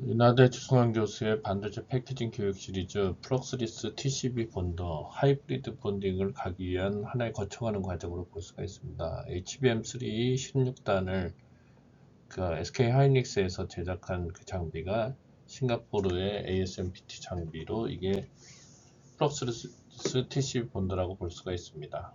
이나대 주승환 교수의 반도체 패키징 교육 시리즈 플럭스리스 TCB 본더 하이브리드 본딩을 가기 위한 하나의 거쳐가는 과정으로 볼 수가 있습니다. HBM3 16단을 SK 하이닉스에서 제작한 그 장비가 싱가포르의 ASMPT 장비로 이게 플럭스리스 TCB 본더라고 볼 수가 있습니다.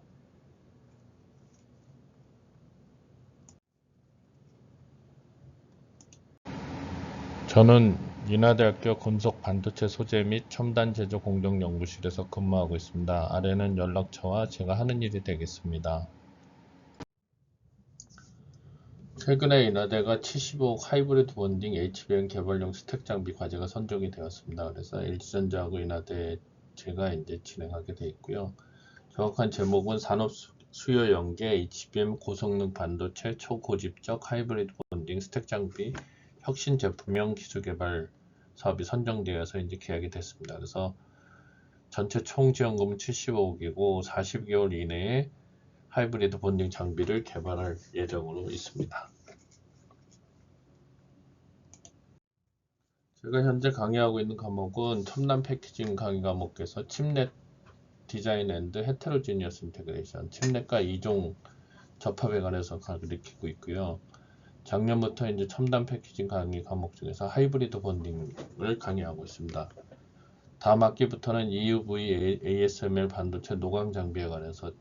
저는 인하대학교 금속 반도체 소재 및 첨단 제조 공정 연구실에서 근무하고 있습니다. 아래는 연락처와 제가 하는 일이 되겠습니다. 최근에 인하대가 75억 하이브리드 본딩 HBM 개발용 스택 장비 과제가 선정이 되었습니다. 그래서 LG전자하고 인하대 제가 이제 진행하게 되어 있고요. 정확한 제목은 산업 수요 연계 HBM 고성능 반도체 초고집적 하이브리드 본딩 스택 장비 혁신 제품형 기술 개발 사업이 선정되어서 이제 계약이 됐습니다. 그래서 전체 총 지원금은 75억이고 40개월 이내에 하이브리드 본딩 장비를 개발할 예정으로 있습니다. 제가 현재 강의하고 있는 과목은 첨단 패키징 강의 과목에서 칩넷 디자인 앤드 헤테로지니어스 인테그레이션, 칩넷과 이종 접합에 관해서 가르치고 있고요. 작년부터 이제 첨단 패키징 강의 과목 중에서 하이브리드 본딩을 강의하고 있습니다. 다음 학기부터는 EUV ASML 반도체 노광 장비에 관해서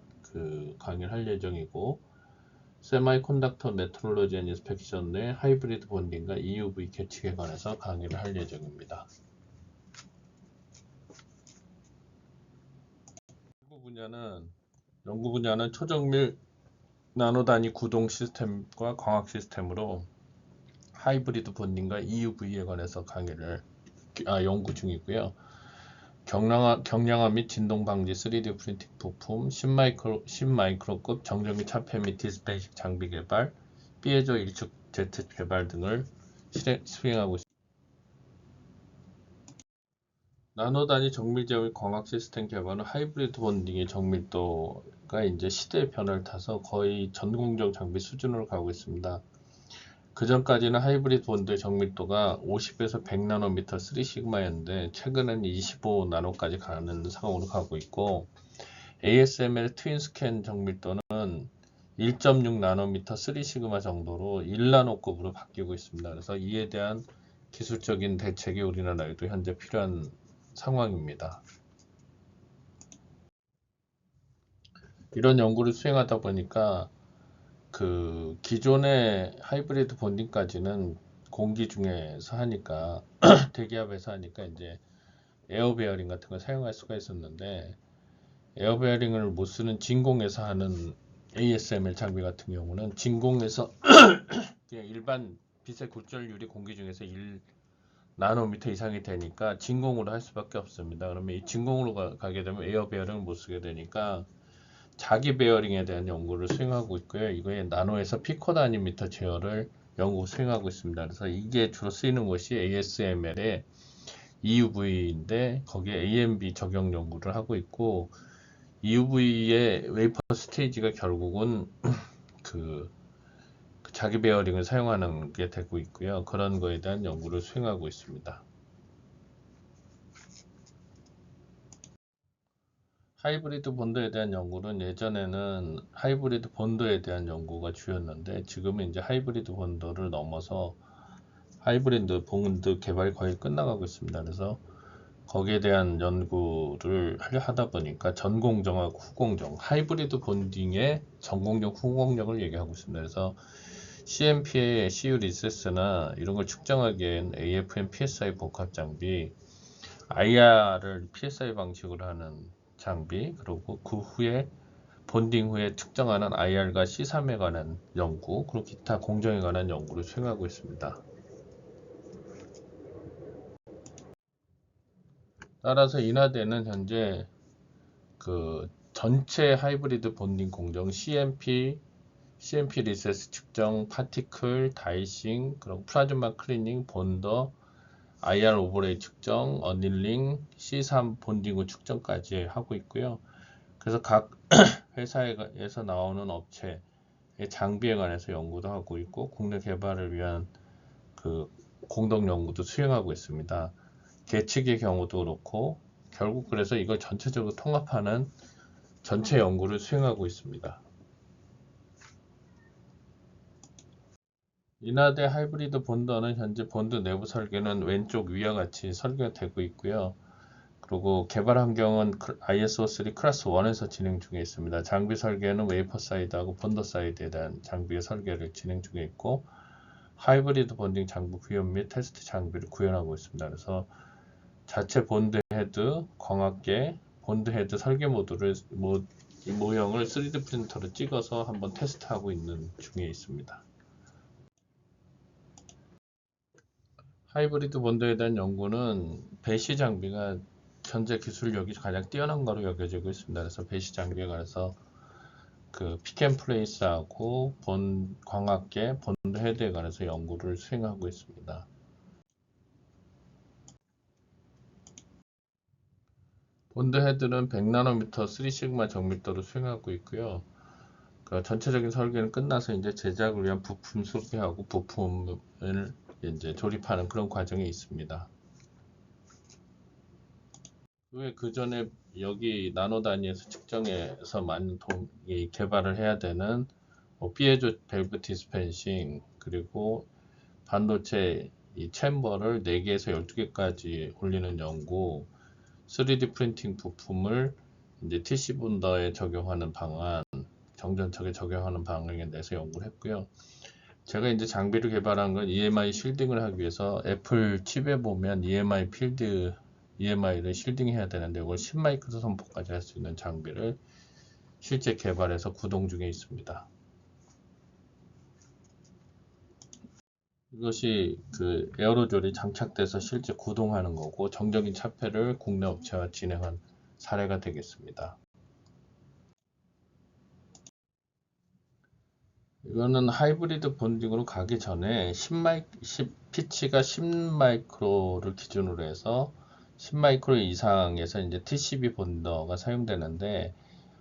강의를 할 예정이고, 세마이컨덕터 메트롤로지 앤 인스펙션 내 하이브리드 본딩과 EUV 계측에 관해서 강의를 할 예정입니다. 연구 분야는 초정밀 나노 단위 구동 시스템과 광학 시스템으로 하이브리드 본딩과 EUV에 관해서 연구 중이고요. 경량화 및 진동 방지 3D 프린팅 부품, 10마이크로급 정전 및 차폐 및 디스플레이식 장비 개발, 피에조 일축 제트 개발 등을 수행하고 있습니다. 나노 단위 정밀제 및 광학 시스템 개발은 하이브리드 본딩의 정밀도가 이제 시대의 변화를 타서 거의 전공정 장비 수준으로 가고 있습니다. 그 전까지는 하이브리드 본드의 정밀도가 50에서 100나노미터 3시그마였는데 최근에는 25나노까지 가는 상황으로 가고 있고, ASML 트윈 스캔 정밀도는 1.6나노미터 3시그마 정도로 1나노급으로 바뀌고 있습니다. 그래서 이에 대한 기술적인 대책이 우리나라에도 현재 필요한 상황입니다. 이런 연구를 수행하다 보니까 기존의 하이브리드 본딩까지는 공기 중에서 하니까 대기압에서 하니까 이제 에어 베어링 같은 걸 사용할 수가 있었는데, 에어 베어링을 못 쓰는 진공에서 하는 ASML 장비 같은 경우는 진공에서 그냥 일반 빛의 굴절율이 공기 중에서 1나노미터 이상이 되니까 진공으로 할 수밖에 없습니다. 그러면 이 진공으로 가게 되면 에어 베어링을 못 쓰게 되니까 자기 베어링에 대한 연구를 수행하고 있고요. 이거에 나노에서 피코나노미터 제어를 연구 수행하고 있습니다. 그래서 이게 주로 쓰이는 것이 ASML의 EUV인데 거기에 AMB 적용 연구를 하고 있고, EUV의 웨이퍼 스테이지가 결국은 자기 베어링을 사용하는 게 되고 있고요. 그런 거에 대한 연구를 수행하고 있습니다. 하이브리드 본드에 대한 연구는 예전에는 하이브리드 본드에 대한 연구가 주였는데, 지금은 이제 하이브리드 본드를 넘어서 하이브리드 본드 개발이 거의 끝나가고 있습니다. 그래서 거기에 대한 연구를 하다 보니까 전공정하고 후공정, 하이브리드 본딩의 전공정, 후공정을 얘기하고 있습니다. 그래서 CMP의 CU 리세스나 이런 걸 측정하기엔 AFM PSI 복합 장비, IR을 PSI 방식으로 하는 장비, 그리고 그 후에 본딩 후에 측정하는 IR과 C3에 관한 연구, 그리고 기타 공정에 관한 연구를 수행하고 있습니다. 따라서 인하대는 현재 전체 하이브리드 본딩 공정 CMP 리세스 측정, 파티클, 다이싱, 그리고 플라즈마 클리닝, 본더, IR 오버레이 측정, 어닐링, C3 본딩 후 측정까지 하고 있고요. 그래서 각 회사에서 나오는 업체의 장비에 관해서 연구도 하고 있고, 국내 개발을 위한 공동 연구도 수행하고 있습니다. 계측의 경우도 그렇고 결국 그래서 이걸 전체적으로 통합하는 전체 연구를 수행하고 있습니다. 인하대 하이브리드 본더는 현재 본드 내부 설계는 왼쪽 위와 같이 설계가 되고 있고요. 그리고 개발 환경은 ISO3 클래스 1에서 진행 중에 있습니다. 장비 설계는 웨이퍼 사이드하고 본더 사이드에 대한 장비의 설계를 진행 중에 있고 하이브리드 본딩 장비 구현 및 테스트 장비를 구현하고 있습니다. 그래서 자체 본드 헤드, 광학계, 본드 헤드 설계 모듈을 모형을 3D 프린터로 찍어서 한번 테스트하고 있는 중에 있습니다. 하이브리드 본드에 대한 연구는 배시 장비가 현재 기술력이 가장 뛰어난 거로 여겨지고 있습니다. 그래서 배시 장비에 관해서 그 픽앤플레이스하고 광학계 본드 헤드에 관해서 연구를 수행하고 있습니다. 본드 헤드는 100나노미터 3시그마 정밀도로 수행하고 있고요. 그 전체적인 설계는 끝나서 이제 제작을 위한 부품 수리하고 부품을 이제 조립하는 그런 과정이 있습니다. 그 전에 여기 나노 단위에서 측정해서 개발을 해야 되는 피에조 밸브 디스펜싱 그리고 반도체 이 챔버를 4개에서 12개까지 올리는 연구, 3D 프린팅 부품을 이제 TC 본더에 적용하는 방안, 정전척에 적용하는 방향에 대해서 연구를 했고요. 제가 이제 장비를 개발한 건 EMI 실딩을 하기 위해서 애플 칩에 보면 EMI를 실딩해야 되는데 이걸 10마이크로 선포까지 할 수 있는 장비를 실제 개발해서 구동 중에 있습니다. 이것이 그 에어로졸이 장착돼서 실제 구동하는 거고 정적인 차폐를 국내 업체와 진행한 사례가 되겠습니다. 이거는 하이브리드 본딩으로 가기 전에 피치가 10마이크로를 기준으로 해서 10마이크로 이상에서 이제 TCB 본더가 사용되는데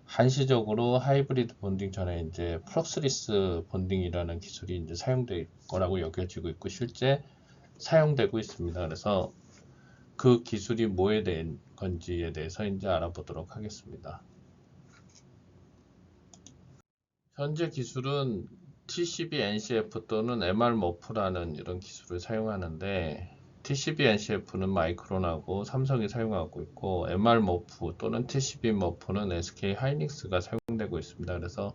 한시적으로 하이브리드 본딩 전에 이제 플럭스리스 본딩이라는 기술이 이제 사용될 거라고 여겨지고 있고 실제 사용되고 있습니다. 그래서 그 기술이 뭐에 대한 건지에 대해서 이제 알아보도록 하겠습니다. 현재 기술은 TCB NCF 또는 MR-MOF라는 이런 기술을 사용하는데 TCB NCF는 마이크론하고 삼성이 사용하고 있고 MR-MOF 또는 TCB MOF는 SK 하이닉스가 사용되고 있습니다. 그래서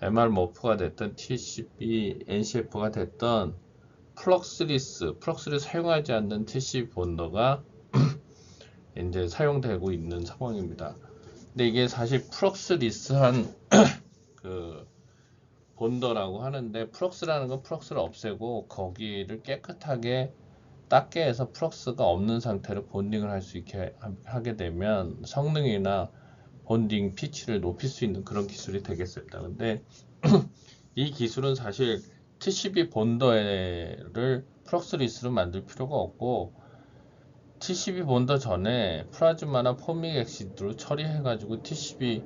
MR-MOF가 됐든 TCB NCF가 됐든 플럭스리스 사용하지 않는 TCB 본더가 이제 사용되고 있는 상황입니다. 근데 이게 사실 플럭스리스한 그 본더라고 하는데 플럭스라는 건 플럭스를 없애고 거기를 깨끗하게 닦게 해서 플럭스가 없는 상태로 본딩을 할 수 있게 하게 되면 성능이나 본딩 피치를 높일 수 있는 그런 기술이 되겠습니다. 근데 이 기술은 사실 TCB 본더를 플럭스리스로 만들 필요가 없고 TCB 본더 전에 플라즈마나 포믹 엑시드로 처리해가지고 TCB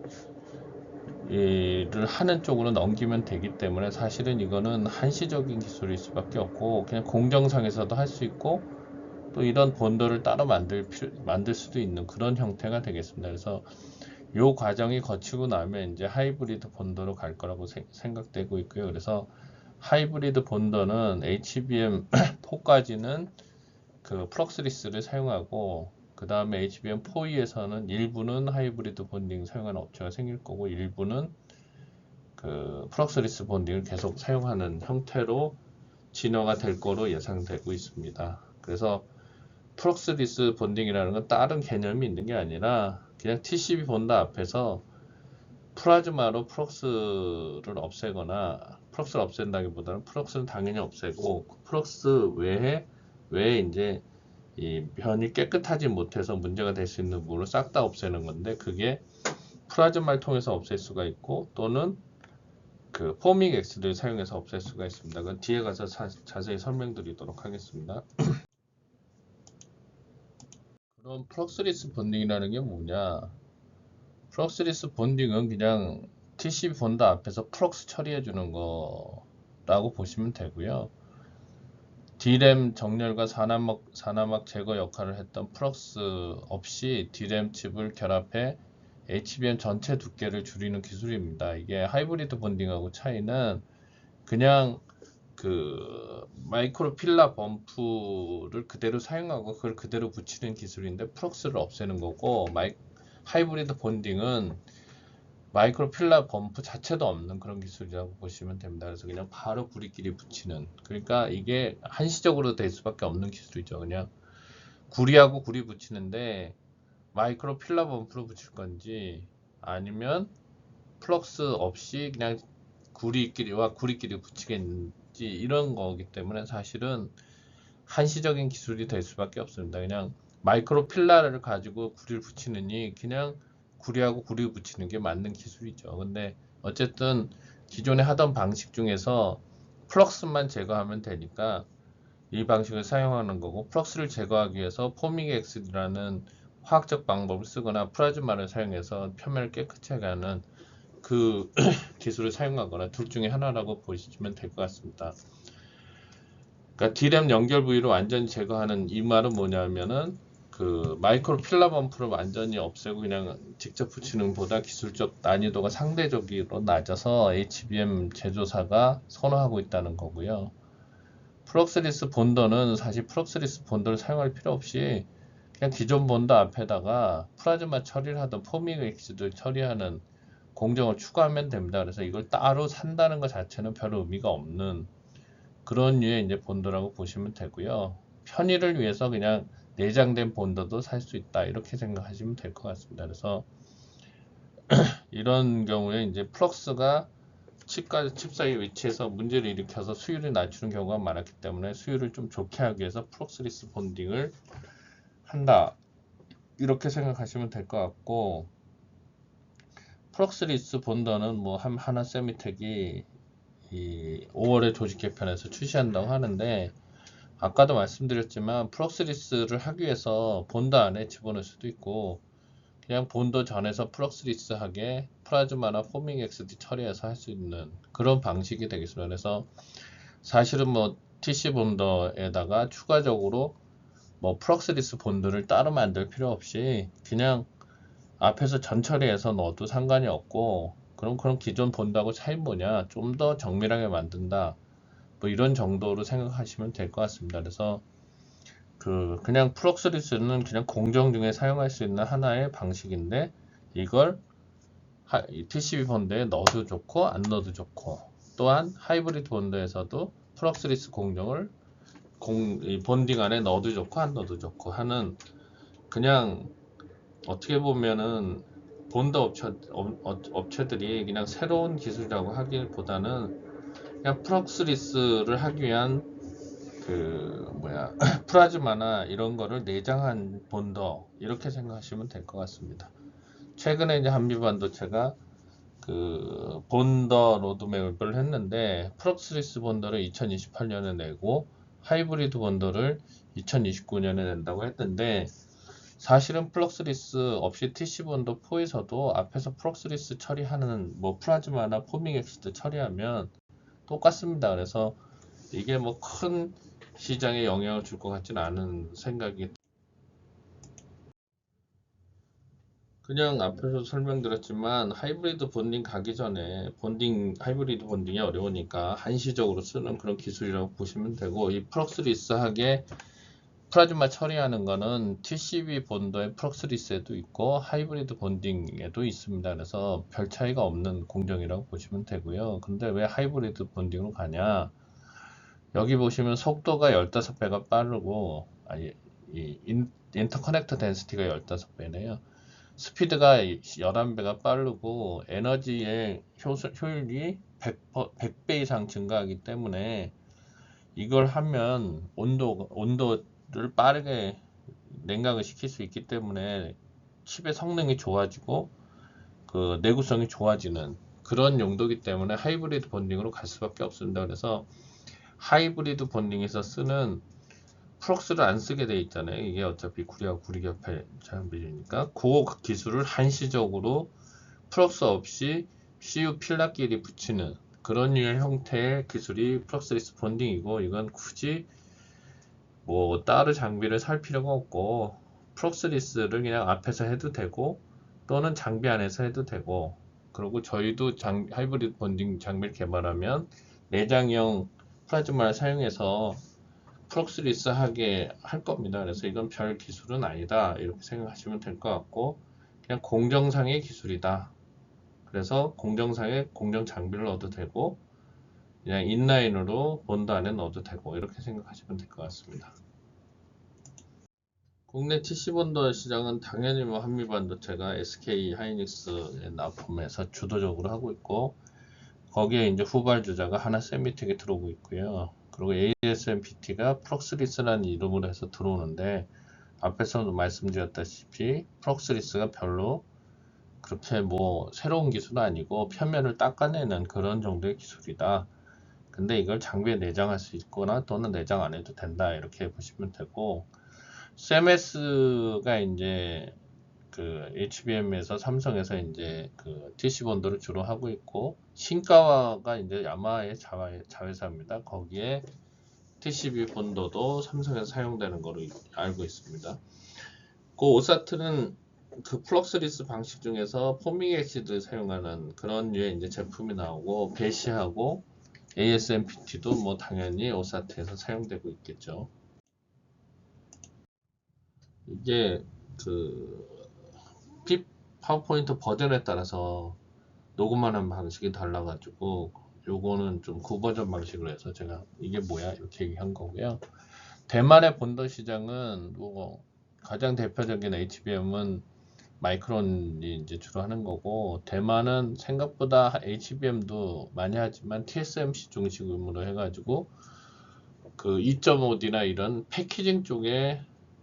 를 하는 쪽으로 넘기면 되기 때문에 사실은 이거는 한시적인 기술일 수밖에 없고 그냥 공정상에서도 할 수 있고 또 이런 본더를 따로 만들 수도 있는 그런 형태가 되겠습니다. 그래서 이 과정이 거치고 나면 이제 하이브리드 본더로 갈 거라고 생각되고 있고요. 그래서 하이브리드 본더는 HBM4까지는 그 플럭스리스를 사용하고 그 다음에 HBM4E에서는 일부는 하이브리드 본딩 사용하는 업체가 생길 거고 일부는 그 플럭스리스 본딩을 계속 사용하는 형태로 진화가 될 거로 예상되고 있습니다. 그래서 플럭스리스 본딩이라는 건 다른 개념이 있는 게 아니라 그냥 TCB 본더 앞에서 플라즈마로 플럭스를 없애거나 플럭스를 없앤다기보다는 플럭스는 당연히 없애고 플럭스 외에 이제 이 변이 깨끗하지 못해서 문제가 될 수 있는 부분을 싹 다 없애는 건데 그게 플라즈마를 통해서 없앨 수가 있고 또는 그 포밍 엑스를 사용해서 없앨 수가 있습니다. 그건 뒤에 가서 자세히 설명드리도록 하겠습니다. 그럼 플럭스리스 본딩이라는 게 뭐냐? 플럭스리스 본딩은 그냥 TCB 본더 앞에서 플럭스 처리해 주는 거라고 보시면 되고요. D램 정렬과 산화막 제거 역할을 했던 플럭스 없이 D램 칩을 결합해 HBM 전체 두께를 줄이는 기술입니다. 이게 하이브리드 본딩하고 차이는 그냥 그 마이크로 필라 범프를 그대로 사용하고 그걸 그대로 붙이는 기술인데 플럭스를 없애는 거고, 하이브리드 본딩은 마이크로 필라 범프 자체도 없는 그런 기술이라고 보시면 됩니다. 그래서 그냥 바로 구리끼리 붙이는, 그러니까 이게 한시적으로 될 수밖에 없는 기술이죠. 그냥 구리하고 구리 붙이는데 마이크로 필라 범프로 붙일 건지 아니면 플럭스 없이 그냥 구리끼리와 구리끼리 붙이겠는지, 이런 거기 때문에 사실은 한시적인 기술이 될 수밖에 없습니다. 그냥 마이크로 필라를 가지고 구리를 붙이느니 그냥 구리하고 구리 붙이는 게 맞는 기술이죠. 근데 어쨌든 기존에 하던 방식 중에서 플럭스만 제거하면 되니까 이 방식을 사용하는 거고, 플럭스를 제거하기 위해서 포밍 엑스라는 화학적 방법을 쓰거나 플라즈마를 사용해서 표면을 깨끗이 하는 그 기술을 사용하거나 둘 중에 하나라고 보시면 될 것 같습니다. 그러니까 D램 연결 부위를 완전히 제거하는 이 말은 뭐냐면은 그 마이크로 필라 범프를 완전히 없애고 그냥 직접 붙이는 것보다 기술적 난이도가 상대적으로 낮아서 HBM 제조사가 선호하고 있다는 거고요. 플럭스리스 본더는 사실 플럭스리스 본더를 사용할 필요 없이 그냥 기존 본더 앞에다가 플라즈마 처리를 하던 포밍 엑스들 처리하는 공정을 추가하면 됩니다. 그래서 이걸 따로 산다는 것 자체는 별 의미가 없는 그런 류의 이제 본더라고 보시면 되고요. 편의를 위해서 그냥 내장된 본더도 살 수 있다, 이렇게 생각하시면 될 것 같습니다. 그래서 이런 경우에 이제 플럭스가 칩 사이 위치에서 문제를 일으켜서 수율을 낮추는 경우가 많았기 때문에 수율을 좀 좋게 하기 위해서 플럭스리스 본딩을 한다, 이렇게 생각하시면 될 것 같고, 플럭스리스 본더는 뭐 하나 세미텍이 이 5월에 조직 개편에서 출시한다고 하는데, 아까도 말씀드렸지만 플럭스리스를 하기 위해서 본더 안에 집어넣을 수도 있고 그냥 본더 전에서 플럭스리스하게 플라즈마나 포밍 XD 처리해서 할 수 있는 그런 방식이 되겠습니다. 그래서 사실은 뭐 TC 본더에다가 추가적으로 뭐 플럭스리스 본드를 따로 만들 필요 없이 그냥 앞에서 전 처리해서 넣어도 상관이 없고, 그럼 기존 본드하고 차이 뭐냐, 좀 더 정밀하게 만든다, 뭐 이런 정도로 생각하시면 될 것 같습니다. 그래서 그냥 플럭스리스는 그냥 공정 중에 사용할 수 있는 하나의 방식인데, 이걸 TCP 본드에 넣어도 좋고 안 넣어도 좋고, 또한 하이브리드 본드에서도 플럭스리스 공정을 본딩 안에 넣어도 좋고 안 넣어도 좋고 하는, 그냥 어떻게 보면은 본드 업체들이 그냥 새로운 기술이라고 하기보다는 그냥 플럭스리스를 하기 위한 플라즈마나 이런 거를 내장한 본더, 이렇게 생각하시면 될 것 같습니다. 최근에 이제 한미반도체가 그 본더 로드맵을 했는데 플럭스리스 본더를 2028년에 내고 하이브리드 본더를 2029년에 낸다고 했는데, 사실은 플럭스리스 없이 TC 본더 4에서도 앞에서 플럭스리스 처리하는 뭐 플라즈마나 포밍 엑스드 처리하면 똑같습니다. 그래서 이게 뭐 큰 시장에 영향을 줄 것 같지는 않은 생각이, 그냥 앞에서 설명드렸지만 하이브리드 본딩 가기 전에 하이브리드 본딩이 어려우니까 한시적으로 쓰는 그런 기술이라고 보시면 되고, 이 플럭스리스하게 플라즈마 처리하는 거는 TCB 본더의 플럭스리스에도 있고 하이브리드 본딩에도 있습니다. 그래서 별 차이가 없는 공정이라고 보시면 되고요. 근데 왜 하이브리드 본딩으로 가냐, 여기 보시면 속도가 15배가 빠르고, 이 인터커넥터 덴시티가 15배네요. 스피드가 11배가 빠르고 에너지의 효율이 100배 이상 증가하기 때문에 이걸 하면 온도를 빠르게 냉각을 시킬 수 있기 때문에 칩의 성능이 좋아지고 그 내구성이 좋아지는 그런 용도이기 때문에 하이브리드 본딩으로 갈 수밖에 없습니다. 그래서 하이브리드 본딩에서 쓰는 플럭스를 안 쓰게 돼 있잖아요. 이게 어차피 구리하고 구리 겹해 장비니까 그 기술을 한시적으로 플럭스 없이 CU 필라끼리 붙이는 그런 류의 형태의 기술이 플럭스리스 본딩이고, 이건 굳이 뭐 따로 장비를 살 필요가 없고 프록스리스를 그냥 앞에서 해도 되고 또는 장비 안에서 해도 되고, 그리고 저희도 하이브리드 본딩 장비를 개발하면 내장형 플라즈마를 사용해서 프록스리스 하게 할 겁니다. 그래서 이건 별 기술은 아니다 이렇게 생각하시면 될 것 같고, 그냥 공정상의 기술이다. 그래서 공정상에 공정 장비를 넣어도 되고 그냥 인라인으로 본드 안에 넣어도 되고 이렇게 생각하시면 될 것 같습니다. 국내 TC본드 시장은 당연히 뭐 한미반도체가 SK 하이닉스의 납품에서 주도적으로 하고 있고, 거기에 이제 후발주자가 하나 세미텍이 들어오고 있고요. 그리고 ASMPT가 프록스리스라는 이름으로 해서 들어오는데, 앞에서도 말씀드렸다시피 프록스리스가 별로 그렇게 뭐 새로운 기술은 아니고 표면을 닦아내는 그런 정도의 기술이다. 근데 이걸 장비에 내장할 수 있거나 또는 내장 안 해도 된다 이렇게 보시면 되고, CMS가 이제 그 HBM에서 삼성에서 이제 그 TC 본드를 주로 하고 있고, 신가와가 이제 야마의 자회사입니다. 거기에 TCB 본드도 삼성에서 사용되는 거로 알고 있습니다. 그 오사트는 그 플럭스리스 방식 중에서 포밍 엑시드 사용하는 그런 류의 이제 제품이 나오고, 배시하고 ASMPT도 뭐 당연히 오사트에서 사용되고 있겠죠. 이게 그 파워포인트 버전에 따라서 녹음하는 방식이 달라가지고 요거는 좀 구버전 방식으로 해서 제가 이게 뭐야 이렇게 얘기한 거고요. 대만의 본도 시장은 뭐 가장 대표적인 HBM은 마이크론이 이제 주로 하는 거고, 대만은 생각보다 HBM도 많이 하지만 TSMC 중심으로 해가지고 그 2.5D나 이런 패키징 쪽에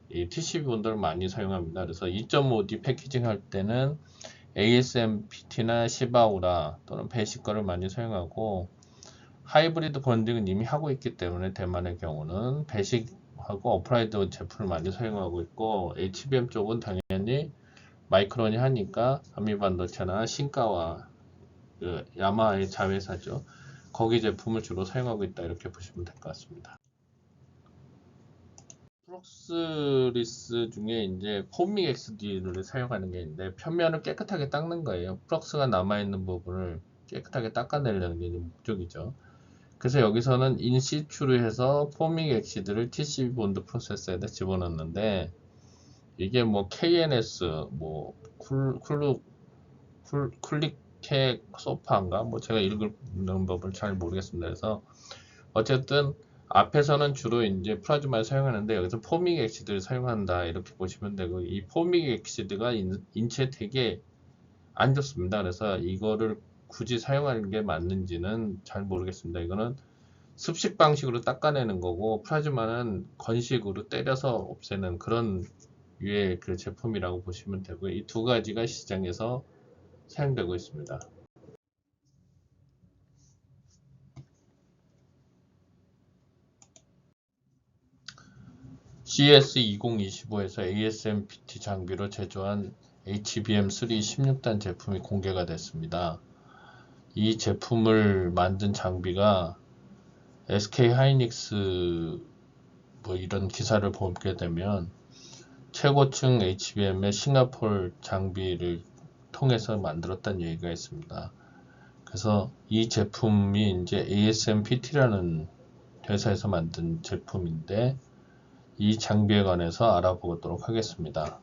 이 TCB 본드를 많이 사용합니다. 그래서 2.5D 패키징 할 때는 ASMPT나 시바우라 또는 배시 거를 많이 사용하고, 하이브리드 본딩은 이미 하고 있기 때문에 대만의 경우는 배식하고 어플라이드 제품을 많이 사용하고 있고, HBM 쪽은 당연히 마이크론이 하니까 한미반도체나 신가와 그 야마의 자회사죠. 거기 제품을 주로 사용하고 있다 이렇게 보시면 될 것 같습니다. 프록스리스 중에 이제 포밍 XD를 사용하는 게 있는데, 표면을 깨끗하게 닦는 거예요. 프럭스가 남아있는 부분을 깨끗하게 닦아내려는 게 목적이죠. 그래서 여기서는 인시추로 해서 포밍 엑시드를 TCB 본드 프로세서에다 집어넣는데, 이게 뭐 KNS, 뭐 쿨릭해 소파인가? 뭐 제가 읽는 법을 잘 모르겠습니다. 그래서 어쨌든 앞에서는 주로 이제 플라즈마를 사용하는데 여기서 포밍 엑시드를 사용한다 이렇게 보시면 되고, 이 포밍 엑시드가 인체에 되게 안 좋습니다. 그래서 이거를 굳이 사용하는 게 맞는지는 잘 모르겠습니다. 이거는 습식 방식으로 닦아내는 거고, 플라즈마는 건식으로 때려서 없애는 그런 유의 그 제품이라고 보시면 되고, 이 두 가지가 시장에서 사용되고 있습니다. CS2025에서 ASMPT 장비로 제조한 HBM3 16단 제품이 공개가 됐습니다. 이 제품을 만든 장비가 SK 하이닉스 뭐 이런 기사를 보게 되면 최고층 HBM의 싱가포르 장비를 통해서 만들었다는 얘기가 있습니다. 그래서 이 제품이 이제 ASMPT라는 회사에서 만든 제품인데, 이 장비에 관해서 알아보도록 하겠습니다.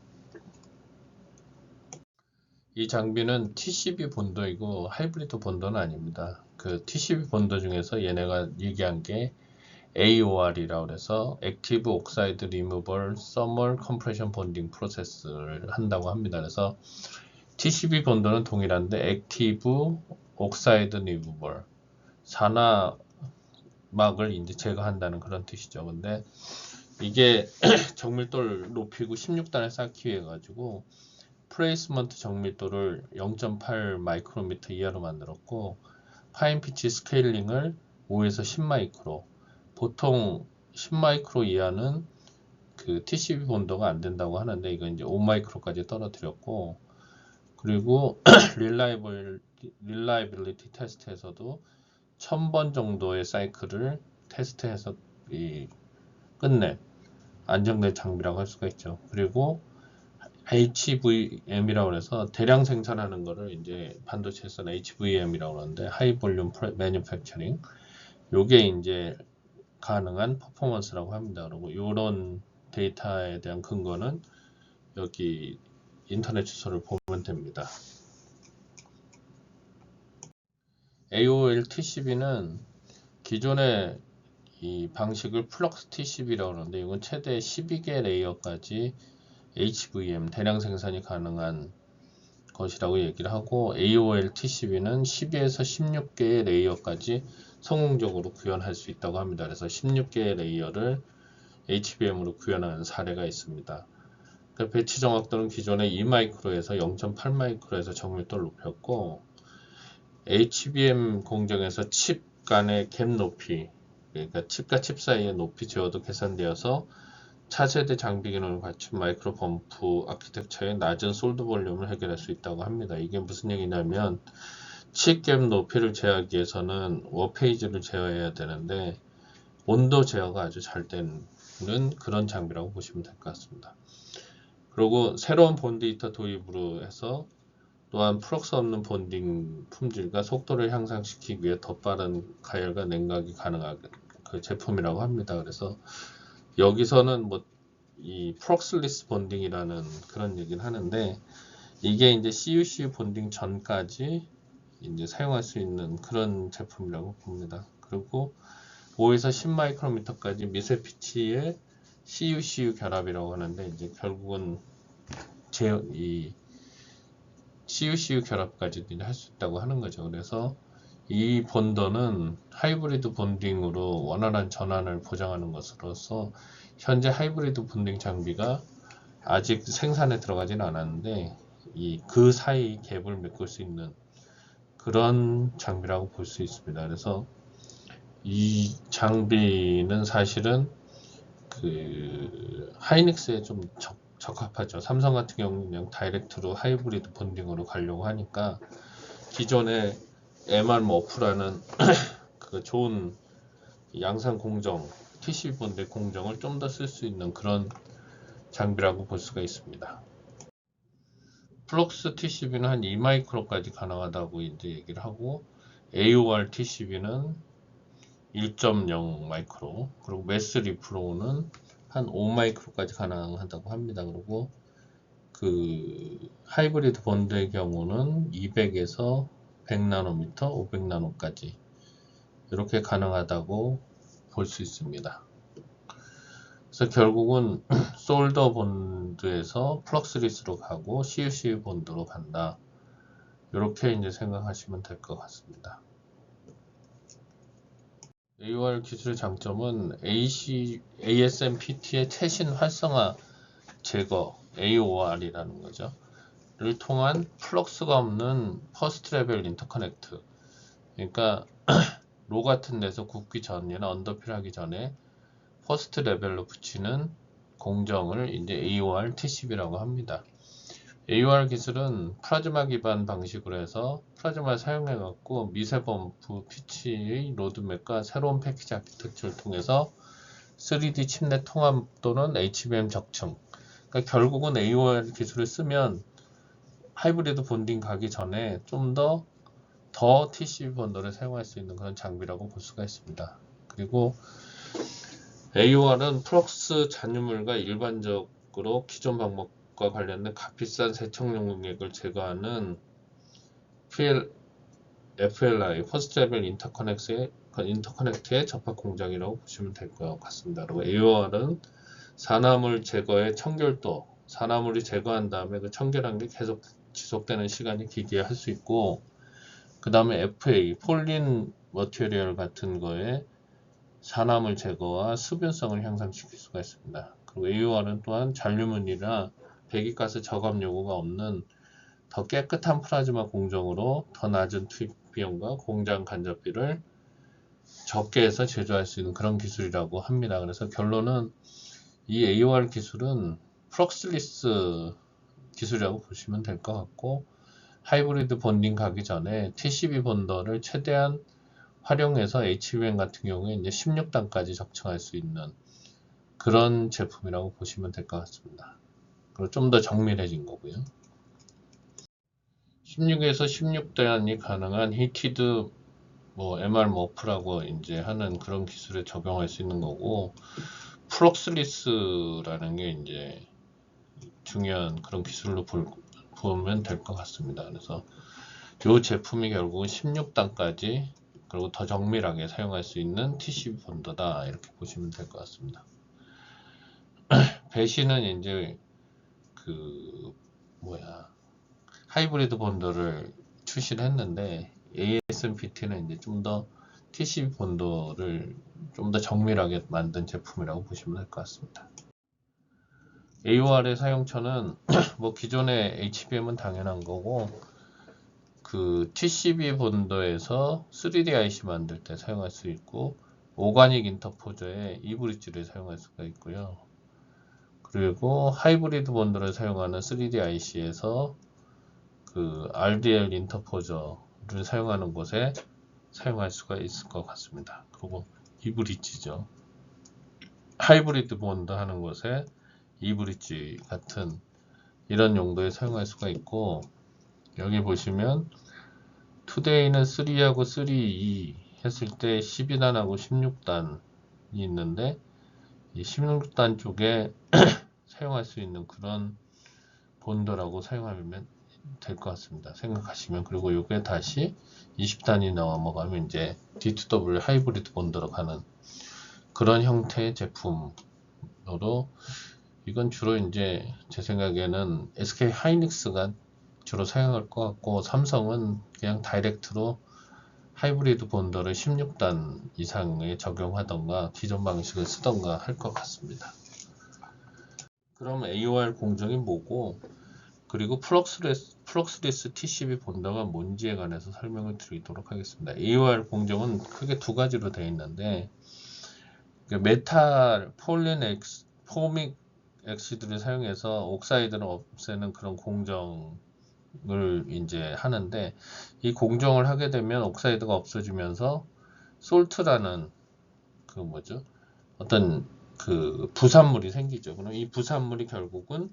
이 장비는 TCB 본더이고 하이브리드 본더는 아닙니다. 그 TCB 본더 중에서 얘네가 얘기한 게 AOR이라고 해서 액티브 옥사이드 리무벌 서멀 컴프레션 본딩 프로세스를 한다고 합니다. 그래서 TCB 본더는 동일한데 액티브 옥사이드 리무벌, 산화막을 이제 제거한다는 그런 뜻이죠. 근데 이게 정밀도를 높이고 16단을 쌓기 위해 가지고 플레이스먼트 정밀도를 0.8 마이크로미터 이하로 만들었고, 파인 피치 스케일링을 5에서 10 마이크로, 보통 10 마이크로 이하는 그 TCB 본더가 안 된다고 하는데 이건 이제 5 마이크로까지 떨어뜨렸고, 그리고 릴라이빌리티 테스트에서도 1000번 정도의 사이클을 테스트해서 끝낸 안정된 장비라고 할 수가 있죠. 그리고 HVM이라고 해서 대량 생산하는 거를 이제 반도체에서는 HVM이라고 하는데 하이 볼륨 매니팩처링, 요게 이제 가능한 퍼포먼스라고 합니다. 그리고 이런 데이터에 대한 근거는 여기 인터넷 주소를 보면 됩니다. AOL TCB는 기존의 이 방식을 플럭스 TCB라고 하는데, 이건 최대 12개 레이어까지 HVM 대량 생산이 가능한 것이라고 얘기를 하고, AOL TCB는 12에서 16개의 레이어까지 성공적으로 구현할 수 있다고 합니다. 그래서 16개의 레이어를 HBM으로 구현하는 사례가 있습니다. 그 배치 정확도는 기존의 2마이크로에서 0.8마이크로에서 정밀도를 높였고, HBM 공정에서 칩 간의 갭 높이, 그러니까 칩과 칩 사이의 높이 제어도 계산되어서 차세대 장비 기능을 갖춘 마이크로 범프 아키텍처의 낮은 솔드 볼륨을 해결할 수 있다고 합니다. 이게 무슨 얘기냐면, 칩 갭 높이를 제어하기 위해서는 워페이지를 제어해야 되는데, 온도 제어가 아주 잘 되는 그런 장비라고 보시면 될 것 같습니다. 그리고 새로운 본드 히터 도입으로 해서 또한 플럭스 없는 본딩 품질과 속도를 향상시키기 위해 더 빠른 가열과 냉각이 가능한 그 제품이라고 합니다. 그래서 여기서는 뭐 이 플럭스리스 본딩이라는 그런 얘기를 하는데, 이게 이제 CUCU 본딩 전까지 이제 사용할 수 있는 그런 제품이라고 봅니다. 그리고 5에서 10마이크로미터까지 미세 피치의 CUCU 결합이라고 하는데, 이제 결국은 이 CUCU 결합까지도 할 수 있다고 하는 거죠. 그래서 이 본더는 하이브리드 본딩으로 원활한 전환을 보장하는 것으로서 현재 하이브리드 본딩 장비가 아직 생산에 들어가지는 않았는데, 그 사이 갭을 메꿀 수 있는 그런 장비라고 볼 수 있습니다. 그래서 이 장비는 사실은 그 하이닉스에 좀 적합하죠. 삼성 같은 경우는 그냥 다이렉트로 하이브리드 본딩으로 가려고 하니까 기존의 MR 머프라는 그 좋은 양산 공정, TCB 본드 공정을 좀 더 쓸 수 있는 그런 장비라고 볼 수가 있습니다. 플럭스 TCB는 한 2마이크로까지 가능하다고 이제 얘기를 하고, AOR TCB는 1.0 마이크로, 그리고 매스 리프로는 한 5마이크로까지 가능하다고 합니다. 그리고 그 하이브리드 본드의 경우는 200에서 100나노미터, 500나노까지 이렇게 가능하다고 볼 수 있습니다. 그래서 결국은 솔더 본드에서 플럭스리스로 가고 CUCU 본드로 간다. 이렇게 이제 생각하시면 될 것 같습니다. AOR 기술의 장점은 ASMPT의 최신 활성화 제거, AOR이라는 거죠. 를 통한 플럭스가 없는 퍼스트 레벨 인터커넥트. 그러니까 로 같은 데서 굽기 전이나 언더필 하기 전에 퍼스트 레벨로 붙이는 공정을 이제 AOR TCB라고 합니다. AOR 기술은 플라즈마 기반 방식으로 해서 플라즈마를 사용해 갖고 미세 범프 피치의 로드맵과 새로운 패키지 아키텍처를 통해서 3D 칩넷 통합 또는 HBM 적층. 그러니까 결국은 AOR 기술을 쓰면 하이브리드 본딩 가기 전에 좀 더 TCB 본더를 사용할 수 있는 그런 장비라고 볼 수가 있습니다. 그리고 AOR은 플럭스 잔유물과 일반적으로 기존 방법과 관련된 값비싼 세척용 용액을 제거하는 FLI, 퍼스트 레벨 인터커넥트의 접합 공장이라고 보시면 될 것 같습니다. 그리고 AOR은 산화물 제거의 청결도, 산화물이 제거한 다음에 그 청결한 게 계속 지속되는 시간이 길게 할 수 있고, 그 다음에 FA, 폴린 머티리얼 같은 거에 산화물 제거와 수변성을 향상시킬 수가 있습니다. 그리고 AOR은 또한 잔류물이나 배기가스 저감 요구가 없는 더 깨끗한 플라즈마 공정으로 더 낮은 투입 비용과 공장 간접비를 적게 해서 제조할 수 있는 그런 기술이라고 합니다. 그래서 결론은 이 AOR 기술은 플럭스리스 기술이라고 보시면 될 것 같고, 하이브리드 본딩 가기 전에 TCB 본더를 최대한 활용해서 HBM 같은 경우에 이제 16단까지 적층할 수 있는 그런 제품이라고 보시면 될 것 같습니다. 그리고 좀 더 정밀해진 거고요. 16에서 16단이 가능한 히티드 MR 머프라고 이제 하는 그런 기술에 적용할 수 있는 거고, 플럭스리스라는 게 이제 중요한 그런 기술로 보면 될 것 같습니다. 그래서 이 제품이 결국은 16단까지 그리고 더 정밀하게 사용할 수 있는 TCP 본더다, 이렇게 보시면 될 것 같습니다. 배시는 이제 하이브리드 본더를 출시를 했는데, ASMPT는 이제 좀 더 TCP 본더를 좀 더 정밀하게 만든 제품이라고 보시면 될 것 같습니다. AOR의 사용처는 기존의 HBM은 당연한 거고, TCP 본더에서 3D IC 만들 때 사용할 수 있고, 오가닉 인터포저에 이브리지를 사용할 수가 있고요. 그리고 하이브리드 본더를 사용하는 3D IC에서 RDL 인터포저를 사용하는 곳에 사용할 수가 있을 것 같습니다. 그리고 이브리지죠. 하이브리드 본더 하는 곳에 이브리지 같은 이런 용도에 사용할 수가 있고, 여기 보시면 투데이는 3하고 3E 했을 때 12단하고 16단이 있는데, 이 16단 쪽에 사용할 수 있는 그런 본더라고 사용하면 될 것 같습니다. 생각하시면. 그리고 이게 다시 20단이 넘어가면 이제 D2W 하이브리드 본더로 가는 그런 형태의 제품으로, 이건 주로 이제 제 생각에는 SK 하이닉스가 주로 사용할 것 같고, 삼성은 그냥 다이렉트로 하이브리드 본더를 16단 이상에 적용하던가 기존 방식을 쓰던가 할 것 같습니다. 그럼 AOR 공정이 뭐고, 그리고 플럭스리스 TCP 본더가 뭔지에 관해서 설명을 드리도록 하겠습니다. AOR 공정은 크게 두 가지로 되어 있는데, 메탈 포믹 엑시드를 사용해서 옥사이드를 없애는 그런 공정을 이제 하는데, 이 공정을 하게 되면 옥사이드가 없어지면서 솔트라는 어떤 부산물이 생기죠. 그럼 이 부산물이 결국은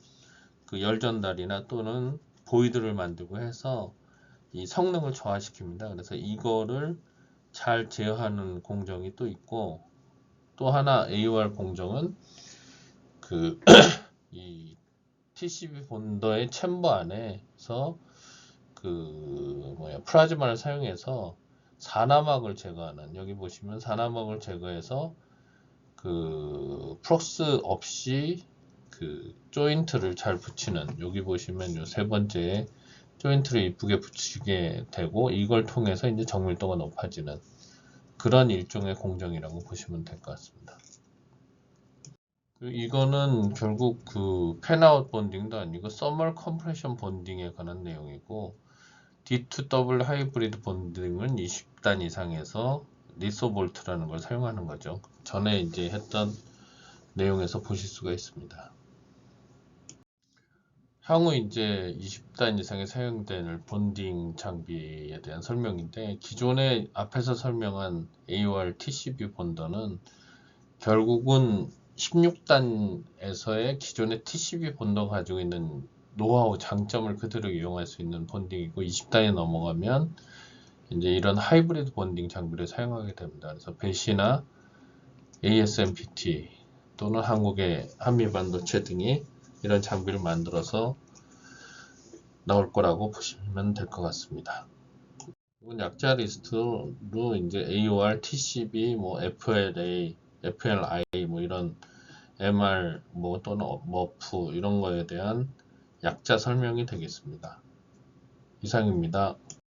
열전달이나 또는 보이드를 만들고 해서 이 성능을 저하시킵니다. 그래서 이거를 잘 제어하는 공정이 또 있고, 또 하나 AOR 공정은 이 TCP 본더의 챔버 안에서 플라즈마를 사용해서 산화막을 제거하는, 여기 보시면 산화막을 제거해서 프록스 없이 조인트를 잘 붙이는, 여기 보시면 요 세 번째에 조인트를 이쁘게 붙이게 되고, 이걸 통해서 이제 정밀도가 높아지는 그런 일종의 공정이라고 보시면 될 것 같습니다. 이거는 결국 팬아웃 본딩도 아니고 서멀 컴프레션 본딩에 관한 내용이고, D2W 하이브리드 본딩은 20단 이상에서 리소볼트라는 걸 사용하는 거죠. 전에 이제 했던 내용에서 보실 수가 있습니다. 향후 이제 20단 이상에 사용될 본딩 장비에 대한 설명인데, 기존에 앞에서 설명한 AOR TCP 본더는 결국은 16단에서의 기존의 TCP 본더가 가지고 있는 노하우 장점을 그대로 이용할 수 있는 본딩이고, 20단이 넘어가면 이제 이런 하이브리드 본딩 장비를 사용하게 됩니다. 그래서 배시나 ASMPT 또는 한국의 한미반도체 등이 이런 장비를 만들어서 나올 거라고 보시면 될 것 같습니다. 이건 약자 리스트로 이제 AOR, TCP, FLA, FLI 이런 MR 또는 머프 이런 거에 대한 약자 설명이 되겠습니다. 이상입니다.